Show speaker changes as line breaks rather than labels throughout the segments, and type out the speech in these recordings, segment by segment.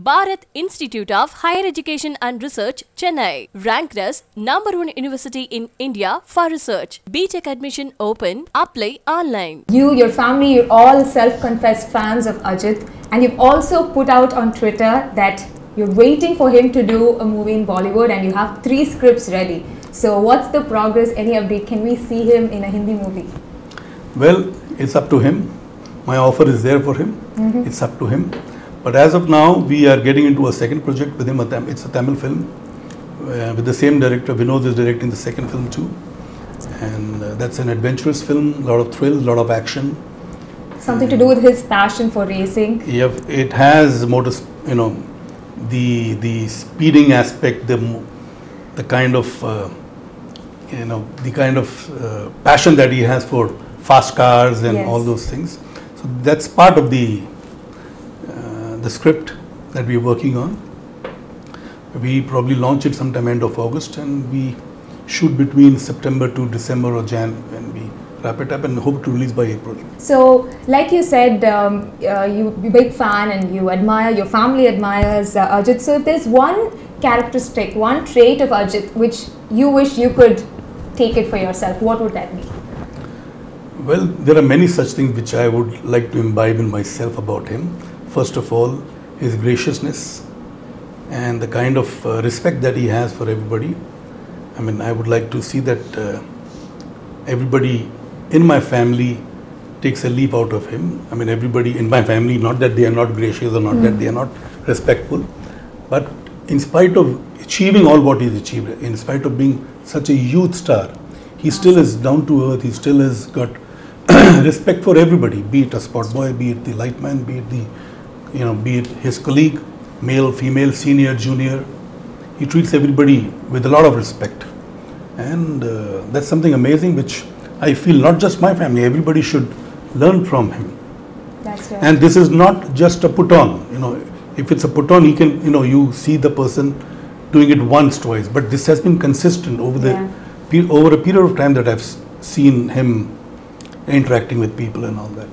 Bharat Institute of Higher Education and Research, Chennai, ranked as #1 university in India for research. BTech admission open. Apply online.
You, your family, you're all self-confessed fans of Ajit, and you've also put out on Twitter that you're waiting for him to do a movie in Bollywood, and you have 3 scripts ready. So what's the progress? Any update? Can we see him in a Hindi movie?
Well, it's up to him. My offer is there for him. It's up to him. But as of now, we are getting into a second project with him. It's a Tamil film with the same director. Vinod is directing the second film too. And that's an adventurous film, a lot of thrill, a lot of action.
Something to do with his passion for racing.
Yeah, it has the speeding aspect, the kind of passion that he has for fast cars and all those things. So that's part of the script that we are working on. We probably launch it sometime end of August, and we shoot between September to December or Jan when we wrap it up, and hope to release by April.
So, like you said, you're a big fan and you admire, your family admires Ajit. So, if there's one characteristic, one trait of Ajit which you wish you could take it for yourself, what would that be?
Well, there are many such things which I would like to imbibe in myself about him. First of all, his graciousness and the kind of respect that he has for everybody. I mean, I would like to see that everybody in my family takes a leaf out of him. I mean, everybody in my family, not that they are not gracious or not that they are not respectful, but in spite of achieving all what he's achieved, in spite of being such a youth star, he still is down to earth. He still has got respect for everybody, be it a spot boy, be it the lightman, be it his colleague, male, female, senior, junior. He treats everybody with a lot of respect, and that's something amazing which I feel not just my family, everybody should learn from him.
That's right.
And this is not just a put on. If it's a put on, he can, you see the person doing it once, twice, but this has been consistent over over a period of time that I've seen him interacting with people and all that.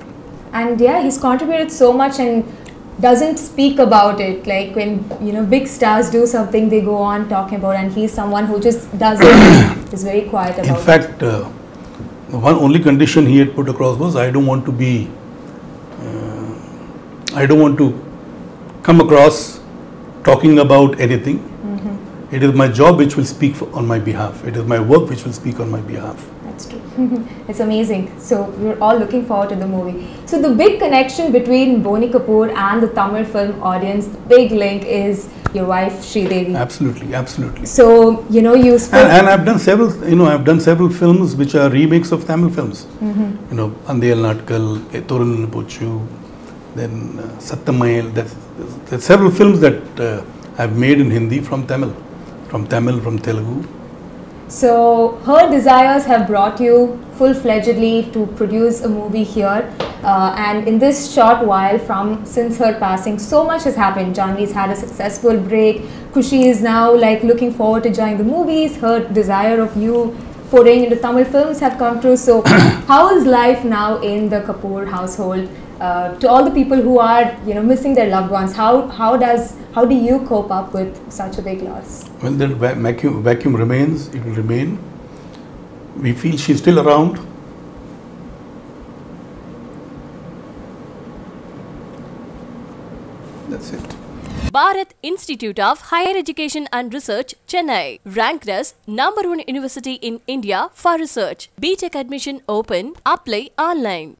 And
yeah, he's contributed so much and doesn't speak about it. Like when big stars do something, they go on talking about, and he's someone who just does it. Is very quiet about it.
In fact, the one only condition he had put across was, I don't want to come across talking about anything. It is my job which will speak on my behalf. It is my work which will speak on my behalf.
That's true. It's amazing. So we're all looking forward to the movie. So the big connection between Boney Kapoor and the Tamil film audience, the big link is your wife Sridevi.
Absolutely, absolutely.
So you spoke.
And I've done several. I've done several films which are remakes of Tamil films. Andiyal Natkal, Thorunil Pochu, then Satyamayal. There's several films that I've made in Hindi from Tamil, from Telugu.
So her desires have brought you full-fledgedly to produce a movie here, and in this short while since her passing, so much has happened. Janhvi's had a successful break. Khushi is now looking forward to joining the movies. Her desire of you foraying into Tamil films have come true. So how is life now in the Kapoor household? To all the people who are missing their loved ones, how do you cope up with such a big loss?
Well, the vacuum remains. It will remain. We feel she's still around. That's it.
Bharat Institute of Higher Education and Research, Chennai, ranked as #1 university in India for research. BTech admission open. Apply online.